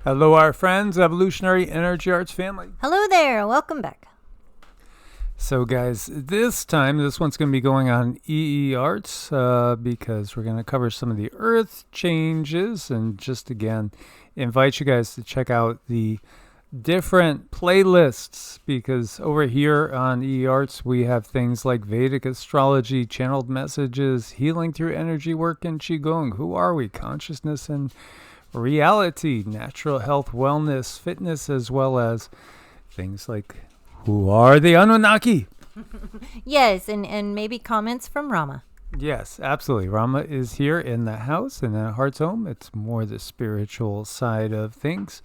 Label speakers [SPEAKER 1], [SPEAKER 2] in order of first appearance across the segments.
[SPEAKER 1] Hello, our friends, Evolutionary Energy Arts family.
[SPEAKER 2] Hello there. Welcome back.
[SPEAKER 1] So, guys, this one's going to be going on EEARTS because we're going to cover some of the Earth changes and just again invite you guys to check out the different playlists because over here on EEARTS we have things like Vedic astrology, channeled messages, healing through energy work, and Qigong. Who are we? Consciousness and reality, natural health, wellness, fitness, as well as things like who are the Anunnaki?
[SPEAKER 2] Yes, and maybe comments from Rama.
[SPEAKER 1] Yes, absolutely. Rama is here in the house and in Heart's Home. It's more the spiritual side of things.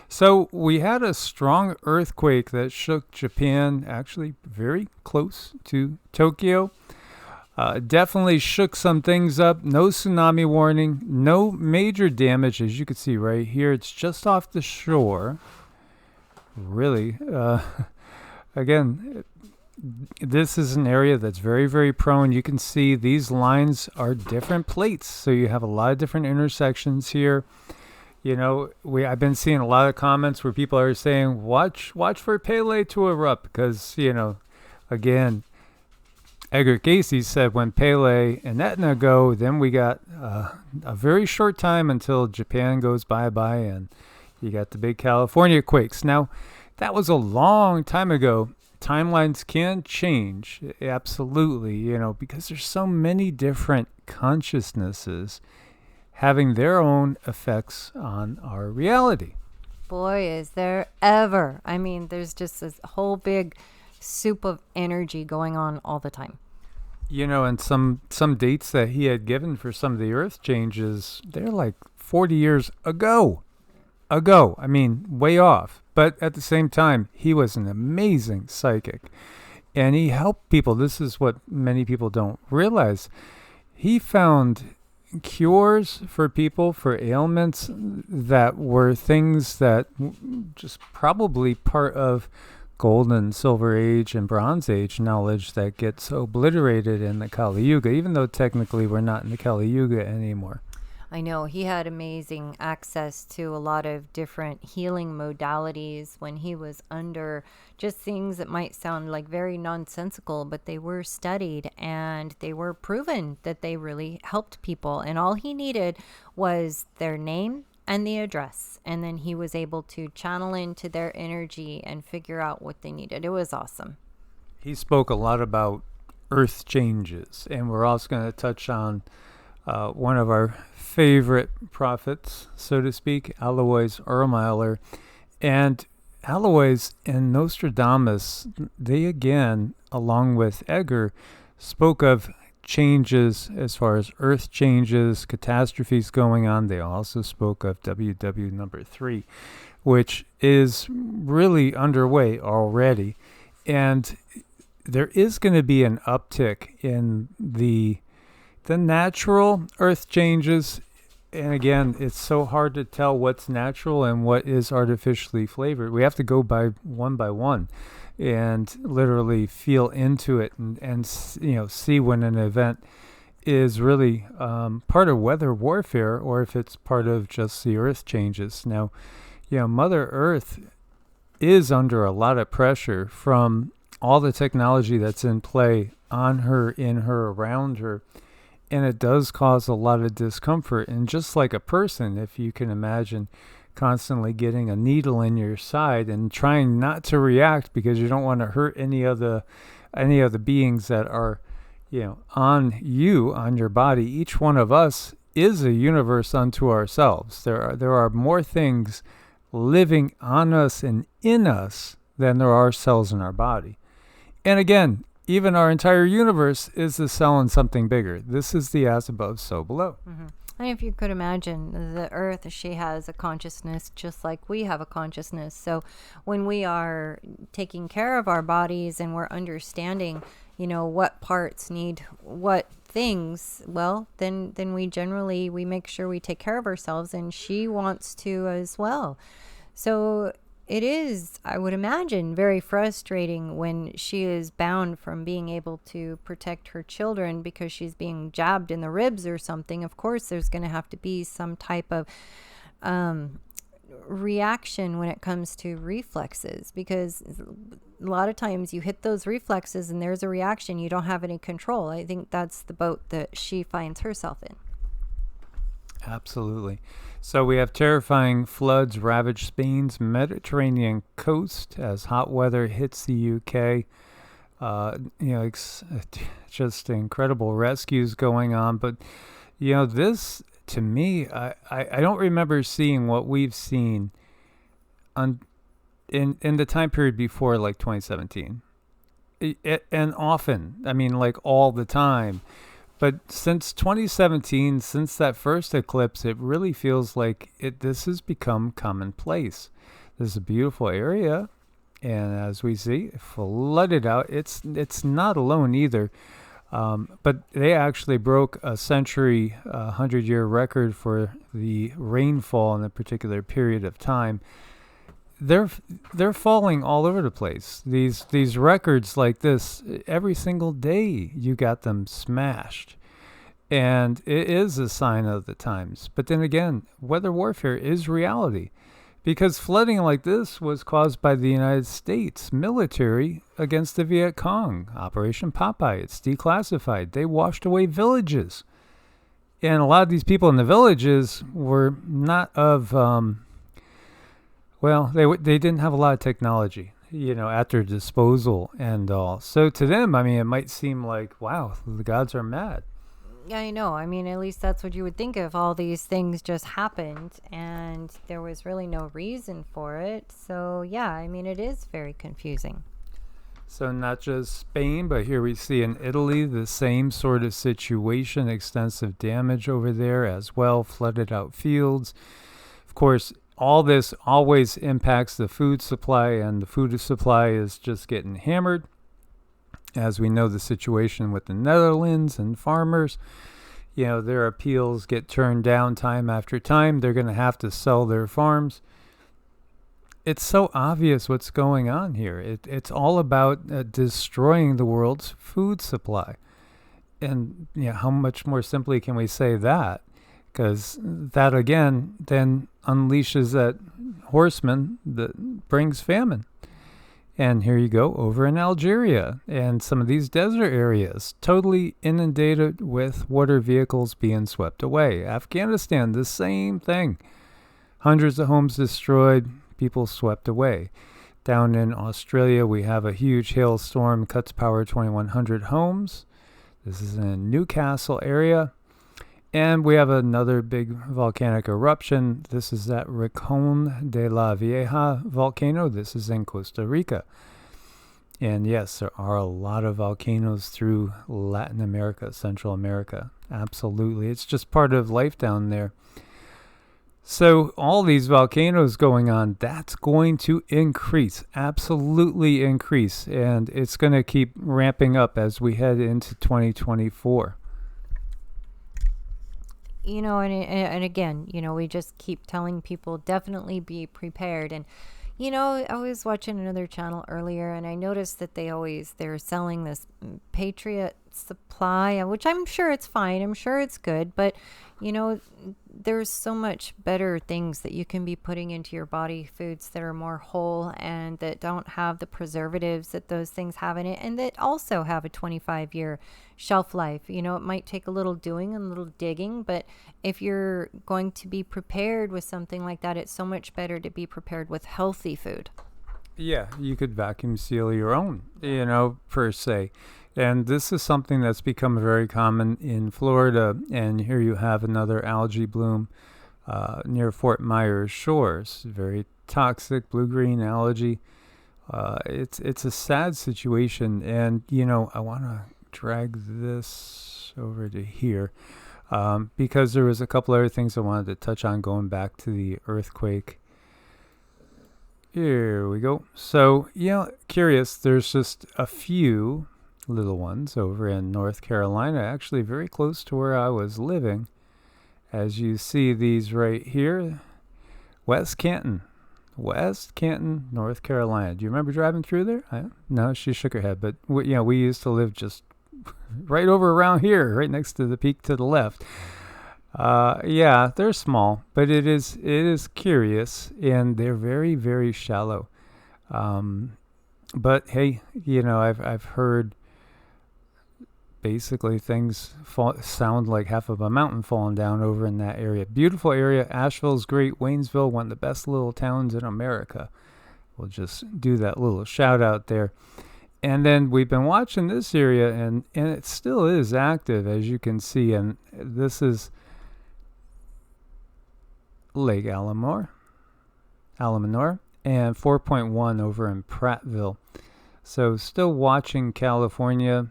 [SPEAKER 1] So we had a strong earthquake that shook Japan, actually very close to Tokyo. Definitely shook some things up. No tsunami warning. No major damage, as you can see right here. It's just off the shore. Really. Again, this is an area that's very, very prone. You can see these lines are different plates. So you have a lot of different intersections here. You know, I've been seeing a lot of comments where people are saying, watch for Pele to erupt. Because, again, Edgar Cayce said when Pele and Etna go, then we got a very short time until Japan goes bye-bye and you got the big California quakes. Now, that was a long time ago. Timelines can change, absolutely, because there's so many different consciousnesses having their own effects on our reality.
[SPEAKER 2] Boy, is there ever. I mean, there's just this whole big soup of energy going on all the time.
[SPEAKER 1] And some dates that he had given for some of the earth changes, they're like 40 years ago. I mean, way off. But at the same time, he was an amazing psychic. And he helped people. This is what many people don't realize. He found cures for people for ailments that were things that just probably part of Golden, Silver Age, and Bronze Age knowledge that gets obliterated in the Kali Yuga, even though technically we're not in the Kali Yuga anymore.
[SPEAKER 2] I know he had amazing access to a lot of different healing modalities when he was under just things that might sound like very nonsensical, but they were studied and they were proven that they really helped people. And all he needed was their name and the address. And then he was able to channel into their energy and figure out what they needed. It was awesome.
[SPEAKER 1] He spoke a lot about earth changes, and we're also going to touch on one of our favorite prophets, so to speak, Alois Ermeiler. And Alois and Nostradamus, they again, along with Edgar, spoke of changes as far as earth changes, catastrophes going on. They also spoke of WW3, which is really underway already. And there is going to be an uptick in the natural earth changes. And again, it's so hard to tell what's natural and what is artificially flavored. We have to go by one and literally feel into it and see when an event is really part of weather warfare or if it's part of just the earth changes. Now, Mother Earth is under a lot of pressure from all the technology that's in play on her, in her, around her. And it does cause a lot of discomfort. And just like a person, if you can imagine constantly getting a needle in your side and trying not to react because you don't want to hurt any of the beings that are, on your body. Each one of us is a universe unto ourselves. There are more things living on us and in us than there are cells in our body. And again, even our entire universe is the cell in something bigger. This is the as above, so below.
[SPEAKER 2] Mm-hmm. And if you could imagine, the earth, she has a consciousness just like we have a consciousness. So when we are taking care of our bodies and we're understanding, what parts need what things, well, then we make sure we take care of ourselves, and she wants to as well. So it is, I would imagine, very frustrating when she is bound from being able to protect her children because she's being jabbed in the ribs or something. Of course, there's going to have to be some type of reaction when it comes to reflexes, because a lot of times you hit those reflexes and there's a reaction. You don't have any control. I think that's the boat that she finds herself in.
[SPEAKER 1] Absolutely. So we have terrifying floods ravage Spain's Mediterranean coast as hot weather hits the UK. It's just incredible rescues going on. But, this, to me, I don't remember seeing what we've seen in the time period before, like 2017. And often, like all the time. But since 2017, since that first eclipse, it really feels like this has become commonplace. This is a beautiful area, and as we see, flooded out. It's not alone either, but they actually broke a century, 100-year record for the rainfall in a particular period of time. They're falling all over the place. These records like this, every single day you got them smashed. And it is a sign of the times. But then again, weather warfare is reality. Because flooding like this was caused by the United States military against the Viet Cong. Operation Popeye, it's declassified. They washed away villages. And a lot of these people in the villages were not of... they didn't have a lot of technology, at their disposal and all. So to them, it might seem like, wow, the gods are mad.
[SPEAKER 2] Yeah, I know. At least that's what you would think if all these things just happened and there was really no reason for it. So, yeah, it is very confusing.
[SPEAKER 1] So not just Spain, but here we see in Italy the same sort of situation, extensive damage over there as well, flooded out fields. Of course, all this always impacts the food supply, and the food supply is just getting hammered. As we know, the situation with the Netherlands and farmers, their appeals get turned down time after time. They're going to have to sell their farms. It's so obvious what's going on here. It's all about destroying the world's food supply. And how much more simply can we say that? Because that, again, then unleashes that horseman that brings famine. And here you go, over in Algeria and some of these desert areas, totally inundated with water vehicles being swept away. Afghanistan, the same thing. Hundreds of homes destroyed, people swept away. Down in Australia, we have a huge hailstorm, cuts power 2,100 homes. This is in Newcastle area. And we have another big volcanic eruption. This is at Rincon de la Vieja volcano. This is in Costa Rica. And yes, there are a lot of volcanoes through Latin America, Central America. Absolutely. It's just part of life down there. So all these volcanoes going on, that's going to increase, absolutely increase. And it's going to keep ramping up as we head into 2024.
[SPEAKER 2] And again, we just keep telling people definitely be prepared. And, I was watching another channel earlier and I noticed that they're selling this Patriot supply, which I'm sure it's fine. I'm sure it's good. But, there's so much better things that you can be putting into your body, foods that are more whole and that don't have the preservatives that those things have in it, and that also have a 25-year shelf life. It might take a little doing and a little digging, but if you're going to be prepared with something like that, it's so much better to be prepared with healthy food.
[SPEAKER 1] Yeah, you could vacuum seal your own, per se. And this is something that's become very common in Florida. And here you have another algae bloom near Fort Myers shores. Very toxic blue-green algae. It's a sad situation. And, I want to drag this over to here because there was a couple other things I wanted to touch on going back to the earthquake. Here we go. So, curious. There's just a few little ones over in North Carolina, actually very close to where I was living. As you see these right here, West Canton, North Carolina. Do you remember driving through there? No, she shook her head, but we used to live just right over around here, right next to the peak to the left. Yeah, they're small, but it is curious, and they're very, very shallow. Um, but hey, I've heard basically things sound like half of a mountain falling down over in that area. Beautiful area. Asheville's great. Waynesville, one of the best little towns in America. We'll just do that little shout out there. And then we've been watching this area, and it still is active, as you can see. And this is Lake Alamonor, and 4.1 over in Prattville. So still watching California.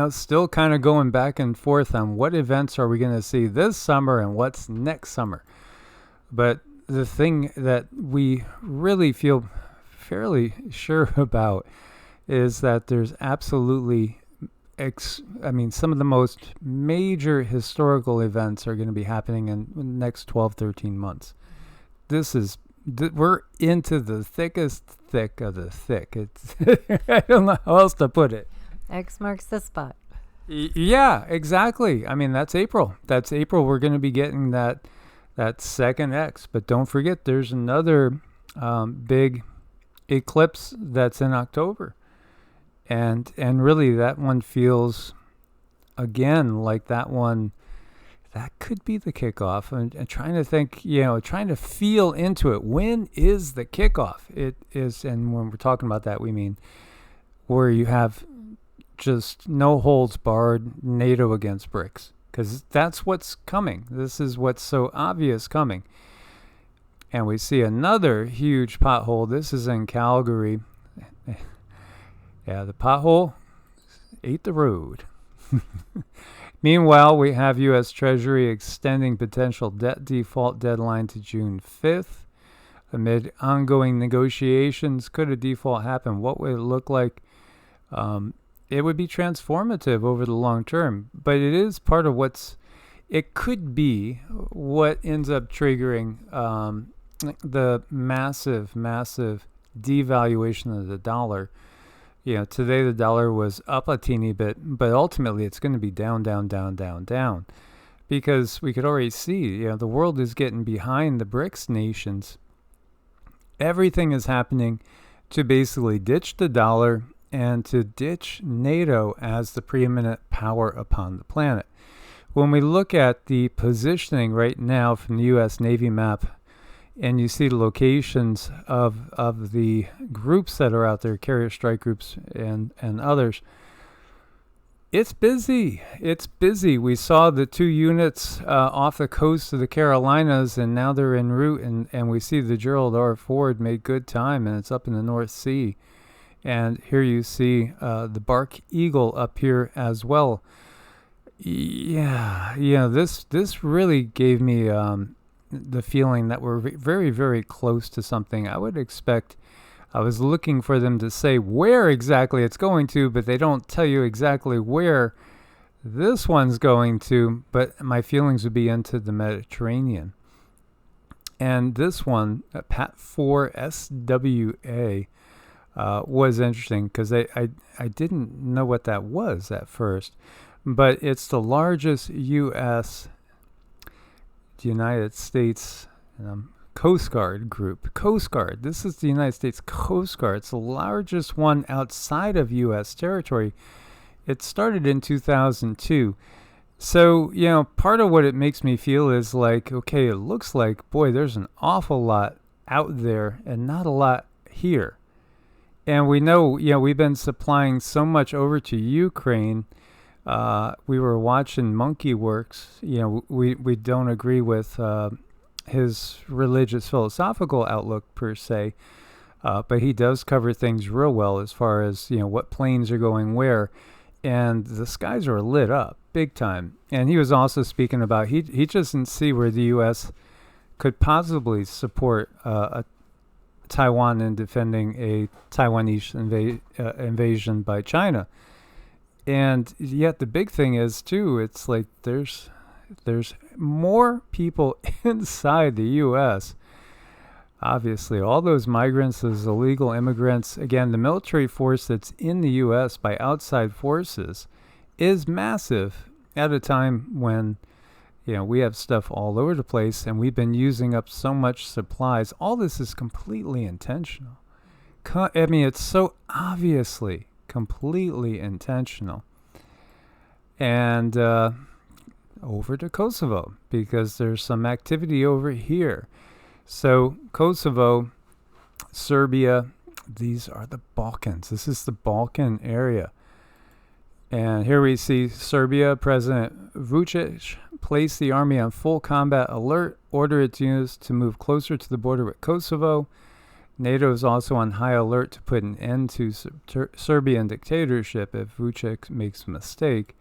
[SPEAKER 1] Still kind of going back and forth on what events are we going to see this summer and what's next summer. But the thing that we really feel fairly sure about is that there's absolutely, some of the most major historical events are going to be happening in the next 12, 13 months. We're into the thickest thick of the thick. It's I don't know how else to put it.
[SPEAKER 2] X marks the spot.
[SPEAKER 1] Yeah, exactly. That's April. We're going to be getting that second X. But don't forget, there's another big eclipse that's in October. And really, that one feels, again, like that one, that could be the kickoff. And trying to think, trying to feel into it. When is the kickoff? It is, and when we're talking about that, we mean where you have just no holds barred NATO against BRICS, because that's what's coming. This is what's so obvious coming. And we see another huge pothole. This is in Calgary. Yeah, the pothole ate the road. Meanwhile, we have U.S. Treasury extending potential debt default deadline to June 5th. Amid ongoing negotiations, could a default happen? What would it look like? It would be transformative over the long term, but it is part of it could be what ends up triggering the massive, massive devaluation of the dollar. Today the dollar was up a teeny bit, but ultimately it's going to be down, down, down, down, down, because we could already see, the world is getting behind the BRICS nations. Everything is happening to basically ditch the dollar and to ditch NATO as the preeminent power upon the planet. When we look at the positioning right now from the U.S. Navy map, and you see the locations of the groups that are out there, carrier strike groups and others, it's busy. It's busy. We saw the 2 units off the coast of the Carolinas, and now they're en route, and we see the Gerald R. Ford made good time, and it's up in the North Sea. And here you see the Bark Eagle up here as well. Yeah, this really gave me the feeling that we're very, very close to something. I was looking for them to say where exactly it's going to, but they don't tell you exactly where this one's going to, but my feelings would be into the Mediterranean. And this one, PAT 4 SWA, was interesting because I didn't know what that was at first, but it's the largest United States Coast Guard group. Coast Guard. This is the United States Coast Guard. It's the largest one outside of U.S. territory. It started in 2002. So, part of what it makes me feel is like, okay, it looks like, boy, there's an awful lot out there and not a lot here. And we know, we've been supplying so much over to Ukraine. We were watching Monkey Works. We don't agree with his religious philosophical outlook per se, but he does cover things real well as far as, what planes are going where. And the skies are lit up big time. And he was also speaking about, he just didn't see where the U.S. could possibly support Taiwan in defending a Taiwanese invasion by China. And yet the big thing is, too, it's like there's more people inside the U.S. Obviously, all those migrants, those illegal immigrants, again, the military force that's in the U.S. by outside forces is massive at a time when, We have stuff all over the place, and we've been using up so much supplies. All this is completely intentional. I mean, it's so obviously completely intentional. And over to Kosovo, because there's some activity over here. So Kosovo, Serbia, these are the Balkans. This is the Balkan area. And here we see Serbia, President Vučić placed the army on full combat alert, ordered its units to move closer to the border with Kosovo. NATO is also on high alert to put an end to Serbian dictatorship if Vučić makes a mistake.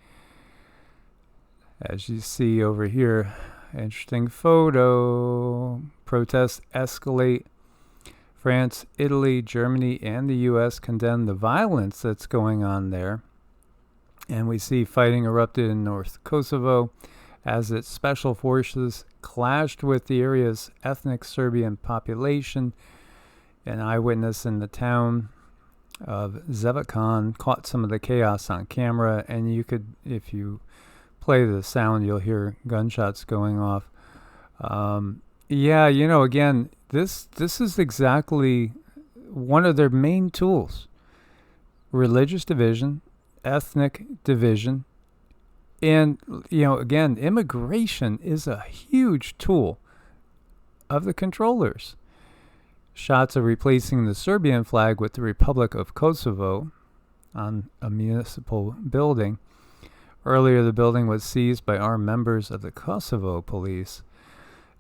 [SPEAKER 1] As you see over here, interesting photo. Protests escalate. France, Italy, Germany, and the U.S. condemn the violence that's going on there. And we see fighting erupted in North Kosovo as its special forces clashed with the area's ethnic Serbian population. An eyewitness in the town of Zevakan caught some of the chaos on camera, and you could, if you play the sound, you'll hear gunshots going off. Again, this is exactly one of their main tools. Religious division, ethnic division, and, again, immigration is a huge tool of the controllers. Shots of replacing the Serbian flag with the Republic of Kosovo on a municipal building. Earlier, the building was seized by armed members of the Kosovo police.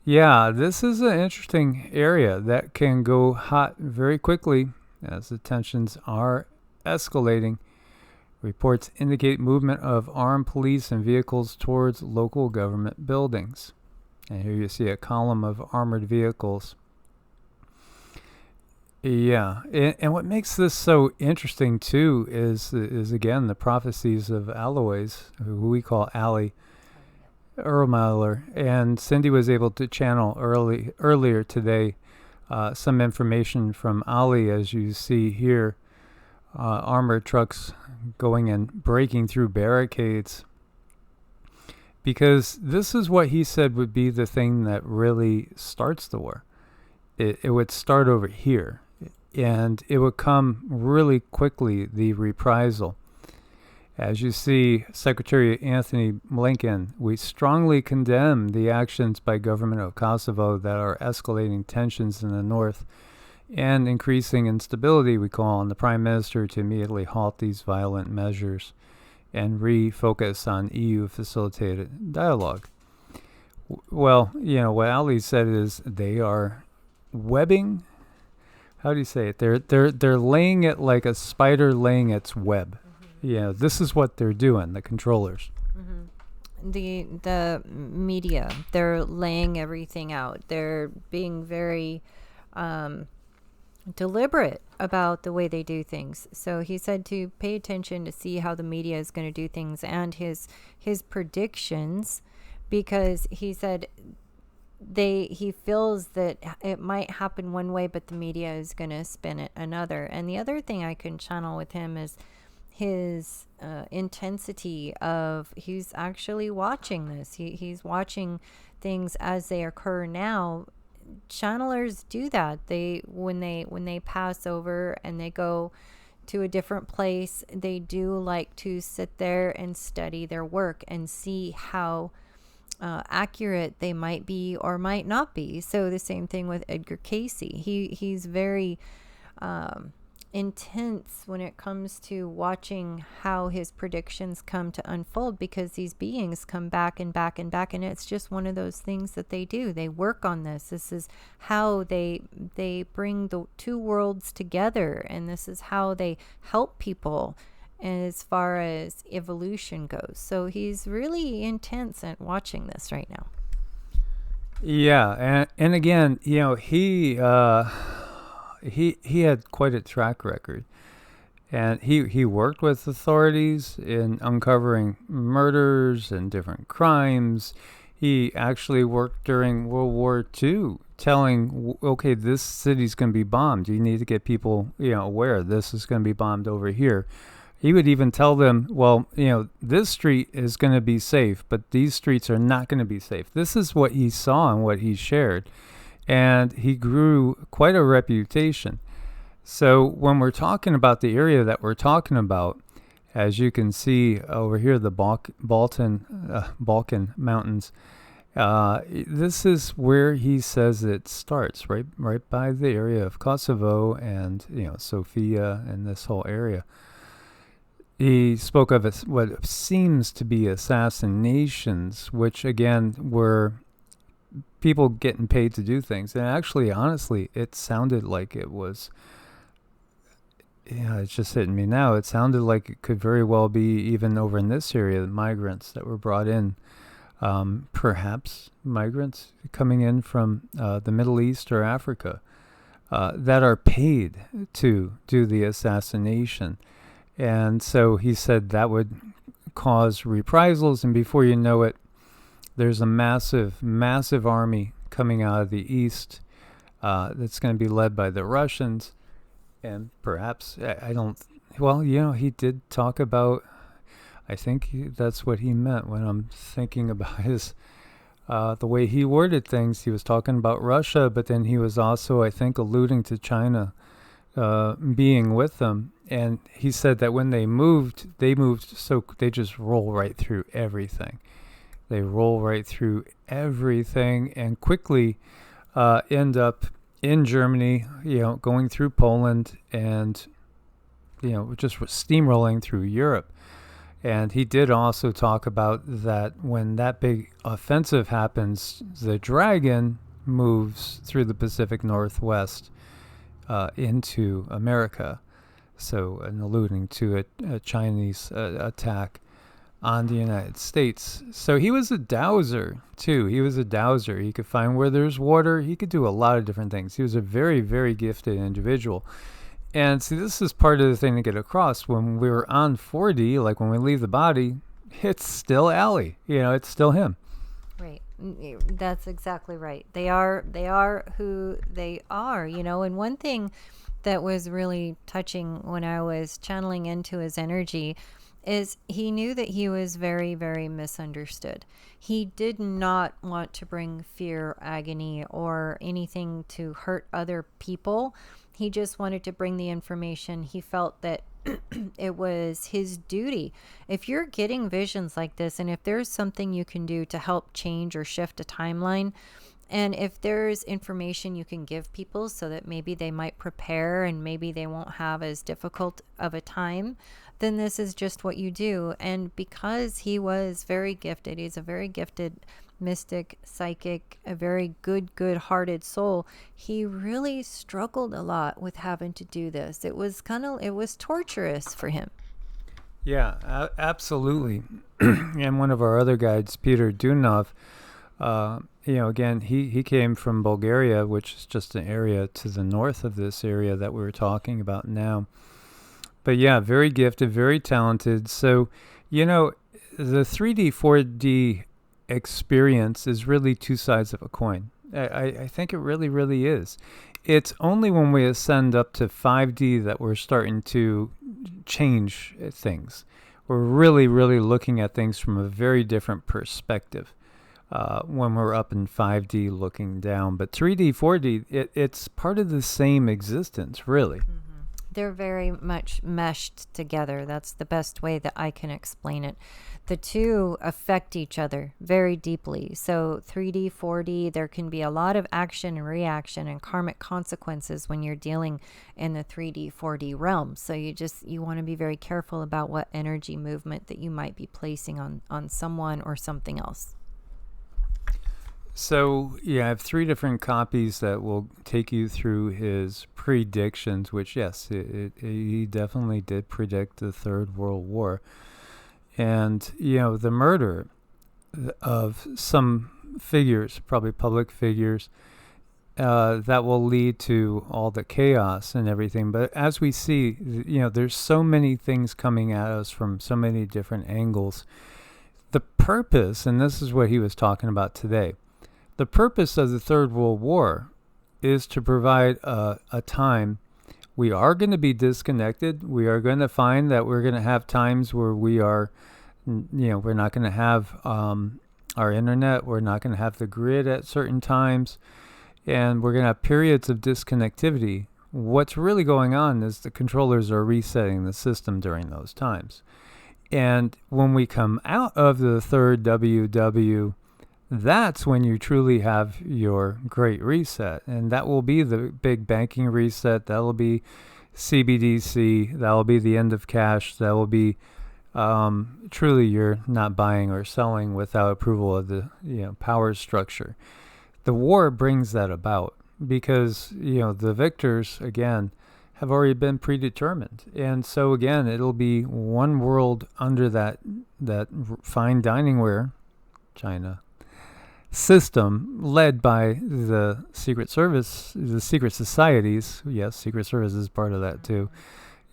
[SPEAKER 1] Yeah, this is an interesting area that can go hot very quickly as the tensions are escalating. Reports indicate movement of armed police and vehicles towards local government buildings. And here you see a column of armored vehicles. Yeah, and what makes this so interesting too is again the prophecies of Alois, who we call Ali Ermeiler, and Cindy was able to channel earlier today some information from Ali, as you see here, armored trucks going and breaking through barricades, because this is what he said would be the thing that really starts the war. It would start over here. And it would come really quickly, the reprisal. As you see, Secretary Anthony Blinken, we strongly condemn the actions by government of Kosovo that are escalating tensions in the north and increasing instability. We call on the Prime Minister to immediately halt these violent measures and refocus on EU-facilitated dialogue. Well, what Ali said is they are webbing. How do you say it? They're laying it like a spider laying its web. Mm-hmm. This is what they're doing, the controllers.
[SPEAKER 2] Mm-hmm. The media, they're laying everything out. They're being very deliberate about the way they do things. So he said to pay attention to see how the media is going to do things and his predictions, because he said he feels that it might happen one way, but the media is going to spin it another. And the other thing I can channel with him is his intensity of, he's actually watching this. He's watching things as they occur now. Channelers do that. When they pass over and they go to a different place, they do like to sit there and study their work and see how accurate they might be or might not be. So the same thing with Edgar Casey. He's very intense when it comes to watching how his predictions come to unfold, because these beings come back and back and back, and it's just one of those things that they do. They work on this. This is how they bring the two worlds together, and this is how they help people as far as evolution goes. So he's really intense at watching this right now.
[SPEAKER 1] Yeah, and again, he had quite a track record, and he worked with authorities in uncovering murders and different crimes. He actually worked during World War II, telling, okay, this city's going to be bombed. You need to get people, aware this is going to be bombed over here. He would even tell them, well, this street is going to be safe, but these streets are not going to be safe. This is what he saw and what he shared. And he grew quite a reputation. So when we're talking about the area that we're talking about, as you can see over here, the Balkan Mountains, this is where he says it starts, right by the area of Kosovo and Sofia and this whole area. He spoke of what seems to be assassinations, which again were people getting paid to do things. And actually, honestly, it sounded like it was. Yeah, it's just hitting me now. It sounded like it could very well be even over in this area, the migrants that were brought in. Perhaps migrants coming in from the Middle East or Africa that are paid to do the assassination. And so he said that would cause reprisals, and before you know it, there's a massive, massive army coming out of the east that's going to be led by the Russians. And perhaps, he did talk about, I think that's what he meant when I'm thinking about his, the way he worded things. He was talking about Russia, but then he was also, I think, alluding to China being with them. And he said that when they moved so they just roll right through everything. They roll right through everything and quickly end up in Germany, going through Poland and, just steamrolling through Europe. And he did also talk about that when that big offensive happens, the dragon moves through the Pacific Northwest into America. So, and alluding to a Chinese attack on the United States. So he was a dowser, too. He was a dowser. He could find where there's water. He could do a lot of different things. He was a very, very gifted individual. And see, this is part of the thing to get across. When we're on 4D, like when we leave the body, it's still Allie. It's still him.
[SPEAKER 2] Right. That's exactly right. They are who they are, and one thing that was really touching when I was channeling into his energy is he knew that he was very, very misunderstood. He did not want to bring fear, agony, or anything to hurt other people. He just wanted to bring the information. He felt that it was his duty. If you're getting visions like this, and if there's something you can do to help change or shift a timeline, and if there's information you can give people so that maybe they might prepare and maybe they won't have as difficult of a time, then this is just what you do. And because he was very gifted, he's a very gifted mystic, psychic, a very good-hearted soul, he really struggled a lot with having to do this. It was torturous for him.
[SPEAKER 1] Yeah, absolutely. And one of our other guides, Peter Dunov, again, he came from Bulgaria, which is just an area to the north of this area that we were talking about now. But yeah, very gifted, very talented. So, the 3D, 4D experience is really two sides of a coin. I think it really, really is. It's only when we ascend up to 5D that we're starting to change things. We're really, really looking at things from a very different perspective when we're up in 5D looking down. But 3D, 4D, it's part of the same existence, really. Mm-hmm.
[SPEAKER 2] They're very much meshed together. That's the best way that I can explain it. The two affect each other very deeply. So 3D, 4D, there can be a lot of action and reaction and karmic consequences when you're dealing in the 3D, 4D realm. So you want to be very careful about what energy movement that you might be placing on someone or something else.
[SPEAKER 1] So, yeah, I have 3 different copies that will take you through his predictions, which, yes, he definitely did predict the Third World War. And, the murder of some figures, probably public figures, that will lead to all the chaos and everything. But as we see, there's so many things coming at us from so many different angles. The purpose, and this is what he was talking about today, the purpose of the Third World War is to provide a time We are going to be disconnected. We are going to find that we're going to have times where we are, we're not going to have our internet. We're not going to have the grid at certain times. And we're going to have periods of disconnectivity. What's really going on is the controllers are resetting the system during those times. And when we come out of the third WW, that's when you truly have your great reset. And that will be the big banking reset. That will be CBDC. That will be the end of cash. That will be truly you're not buying or selling without approval of the power structure. The war brings that about because, the victors, again, have already been predetermined. And so, again, it'll be one world under that fine diningware, China, system led by the Secret Service, the secret societies. Yes, Secret Service is part of that too.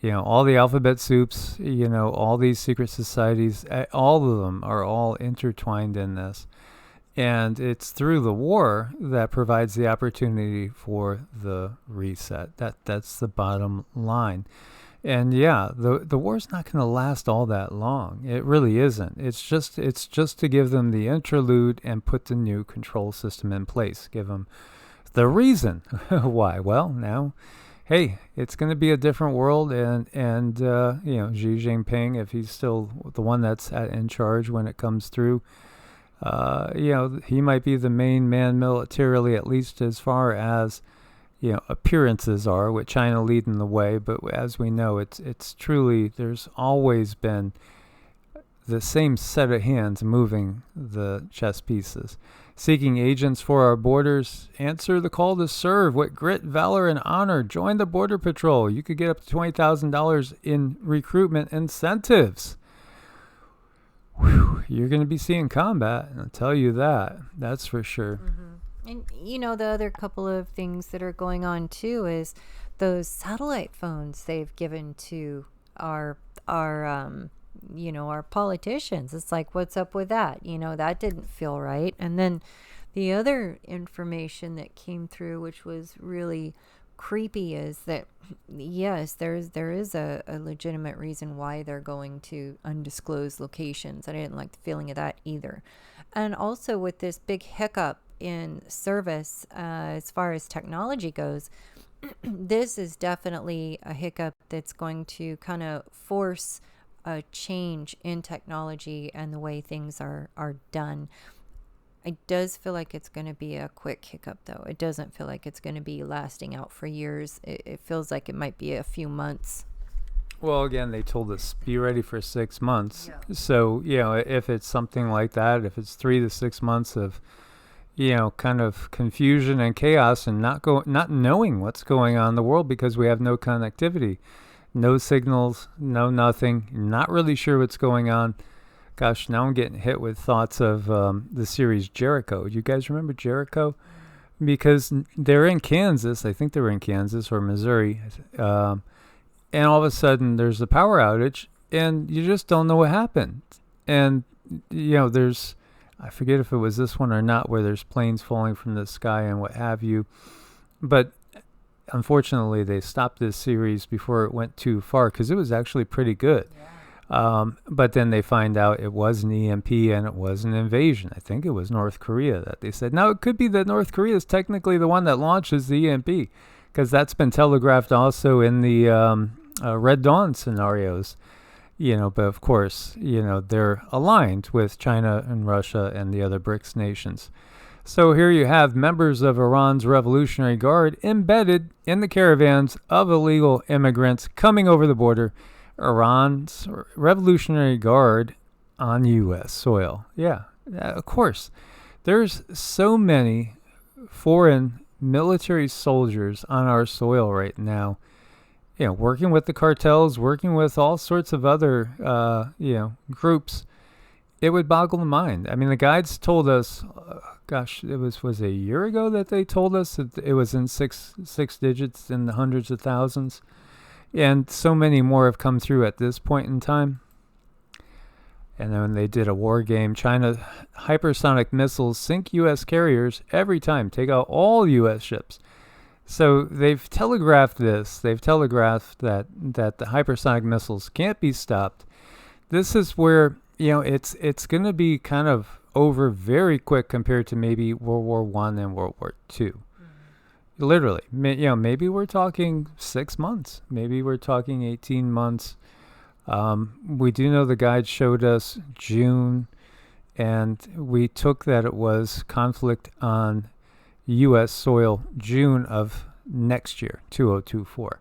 [SPEAKER 1] All the alphabet soups, all these secret societies, all of them are all intertwined in this. And it's through the war that provides the opportunity for the reset. That's the bottom line. And yeah, the war's not going to last all that long. It really isn't. It's just to give them the interlude and put the new control system in place. Give them the reason why. Well, now, hey, it's going to be a different world, and Xi Jinping, if he's still the one that's in charge when it comes through, he might be the main man militarily, at least as far as appearances are, with China leading the way. But as we know, it's truly, there's always been the same set of hands moving the chess pieces. Seeking agents for our borders, answer the call to serve with grit, valor, and honor. Join the Border Patrol. You could get up to $20,000 in recruitment incentives. Whew, you're going to be seeing combat, I'll tell you that. That's for sure.
[SPEAKER 2] Mm-hmm. And, the other couple of things that are going on, too, is those satellite phones they've given to our politicians. It's like, what's up with that? That didn't feel right. And then the other information that came through, which was really creepy, is that, yes, there is a legitimate reason why they're going to undisclosed locations. I didn't like the feeling of that either. And also with this big hiccup in service, as far as technology goes, this is definitely a hiccup that's going to kind of force a change in technology and the way things are done. It does feel like it's going to be a quick hiccup, though. It doesn't feel like it's going to be lasting out for years. It feels like it might be a few months.
[SPEAKER 1] Well, again, they told us be ready for 6 months.
[SPEAKER 2] Yeah.
[SPEAKER 1] So, if it's something like that, if it's 3 to 6 months of kind of confusion and chaos and not knowing what's going on in the world because we have no connectivity, no signals, no nothing, not really sure what's going on. Gosh, now I'm getting hit with thoughts of the series Jericho. You guys remember Jericho? Because they're in Kansas. I think they were in Kansas or Missouri. And all of a sudden there's a power outage and you just don't know what happened. And, there's, I forget if it was this one or not, where there's planes falling from the sky and what have you. But unfortunately, they stopped this series before it went too far because it was actually pretty good.
[SPEAKER 2] Yeah.
[SPEAKER 1] But then they find out it was an EMP and it was an invasion. I think it was North Korea that they said. Now, it could be that North Korea is technically the one that launches the EMP because that's been telegraphed also in the Red Dawn scenarios. But of course, they're aligned with China and Russia and the other BRICS nations. So here you have members of Iran's Revolutionary Guard embedded in the caravans of illegal immigrants coming over the border. Iran's Revolutionary Guard on U.S. soil. Yeah, of course. There's so many foreign military soldiers on our soil right now, working with the cartels, working with all sorts of other, groups. It would boggle the mind. I mean, the guides told us, it was a year ago that they told us that it was in six digits in the hundreds of thousands. And so many more have come through at this point in time. And then when they did a war game, China hypersonic missiles sink U.S. carriers every time, take out all U.S. ships. So they've telegraphed this. They've telegraphed that the hypersonic missiles can't be stopped. This is where it's going to be kind of over very quick compared to maybe World War One and World War Two. Literally, maybe we're talking 6 months. Maybe we're talking 18 months. We do know the guide showed us June, and we took that it was conflict on U.S. soil June of next year, 2024.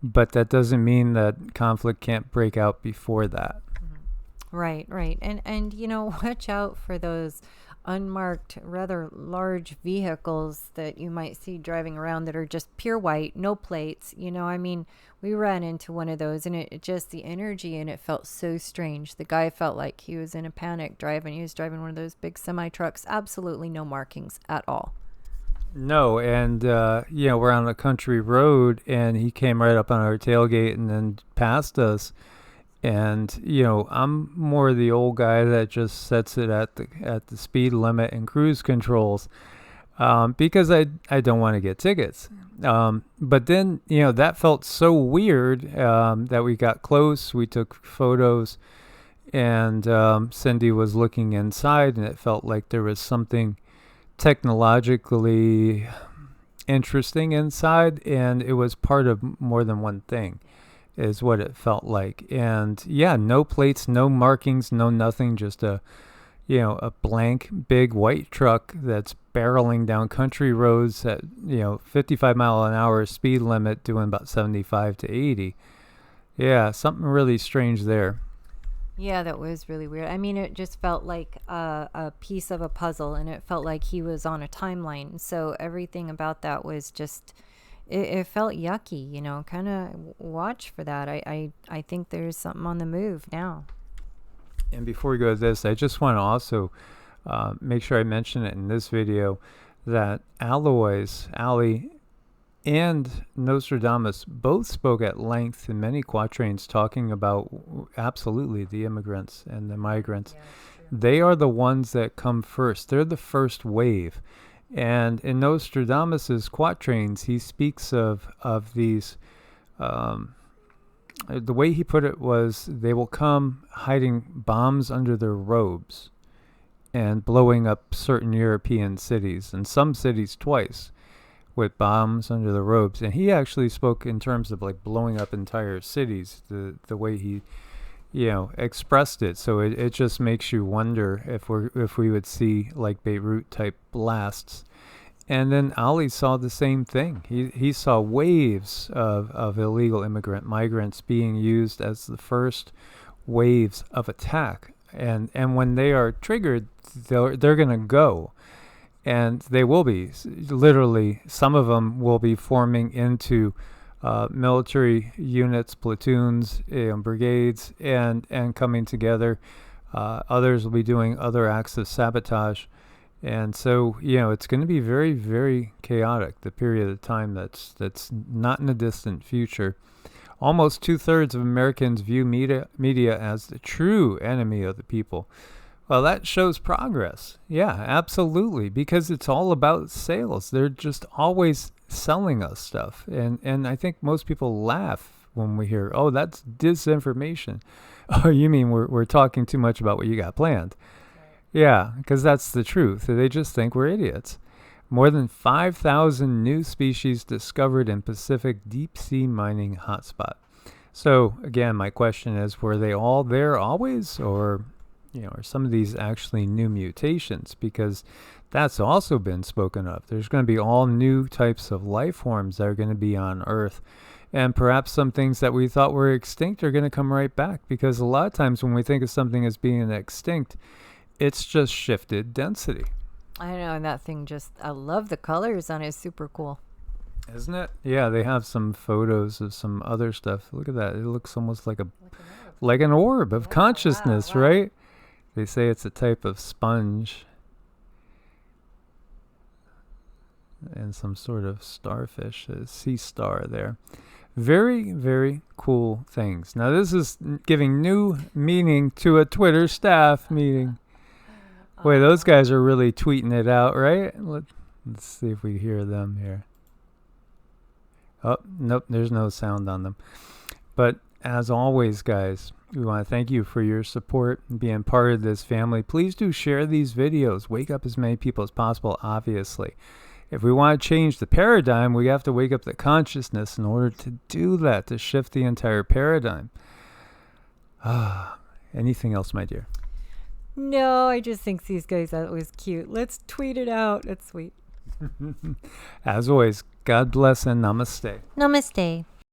[SPEAKER 1] But that doesn't mean that conflict can't break out before that.
[SPEAKER 2] Right, right. And watch out for those unmarked, rather large vehicles that you might see driving around that are just pure white, no plates. I mean, we ran into one of those, and it just, the energy in it felt so strange. The guy felt like he was in a panic driving. He was driving one of those big semi trucks, absolutely no markings at all.
[SPEAKER 1] No, and we're on a country road, and he came right up on our tailgate and then passed us. And I'm more the old guy that just sets it at the speed limit and cruise controls, because I don't want to get tickets. But then that felt so weird that we got close. We took photos, and Cindy was looking inside, and it felt like there was something technologically interesting inside, and it was part of more than one thing, is what it felt like. And no plates, no markings, no nothing, just a blank big white truck that's barreling down country roads at 55 mile an hour speed limit, doing about 75 to 80. Something really strange there.
[SPEAKER 2] Yeah, that was really weird. I mean, it just felt like a piece of a puzzle, and it felt like he was on a timeline. So everything about that was just, it felt yucky, kind of watch for that. I think there's something on the move now.
[SPEAKER 1] And before we go to this, I just want to also make sure I mention it in this video that Ali and Nostradamus both spoke at length in many quatrains talking about absolutely the immigrants and the migrants.
[SPEAKER 2] Yeah,
[SPEAKER 1] they are the ones that come first. They're the first wave. And in Nostradamus's quatrains, he speaks of these. The way he put it was, they will come hiding bombs under their robes and blowing up certain European cities, and some cities twice, with bombs under the robes. And he actually spoke in terms of like blowing up entire cities, the way he expressed it. So it just makes you wonder if we would see like Beirut type blasts. And then Ali saw the same thing. He saw waves of illegal migrants being used as the first waves of attack. And when they are triggered, they're going to go. And they will be. Literally, some of them will be forming into military units, platoons, brigades, and coming together. Others will be doing other acts of sabotage. And so, it's going to be very, very chaotic, the period of time that's not in the distant future. Almost 2/3 of Americans view media as the true enemy of the people. Well, that shows progress. Yeah, absolutely, because it's all about sales. They're just always selling us stuff. And I think most people laugh when we hear, oh, that's disinformation. Oh, you mean we're talking too much about what you got planned? Yeah, because that's the truth. They just think we're idiots. More than 5,000 new species discovered in Pacific deep sea mining hotspot. So again, my question is, were they all there always, or are some of these actually new mutations? Because that's also been spoken of. There's going to be all new types of life forms that are going to be on Earth. And perhaps some things that we thought were extinct are going to come right back. Because a lot of times when we think of something as being extinct, it's just shifted density.
[SPEAKER 2] I know, and that thing I love the colors on it. It's super cool.
[SPEAKER 1] Isn't it? Yeah, they have some photos of some other stuff. Look at that. It looks almost like an orb of consciousness, wow. Right? They say it's a type of sponge and some sort of starfish, a sea star there. Very, very cool things. Now, this is giving new meaning to a Twitter staff meeting. Boy, those guys are really tweeting it out, right? Let's see if we hear them here. Oh, nope, there's no sound on them. But as always, guys, we want to thank you for your support and being part of this family. Please do share these videos. Wake up as many people as possible, obviously. If we want to change the paradigm, we have to wake up the consciousness in order to do that, to shift the entire paradigm. Anything else, my dear?
[SPEAKER 2] No, I just think these guys are always cute. Let's tweet it out. That's sweet.
[SPEAKER 1] As always, God bless and namaste.
[SPEAKER 2] Namaste.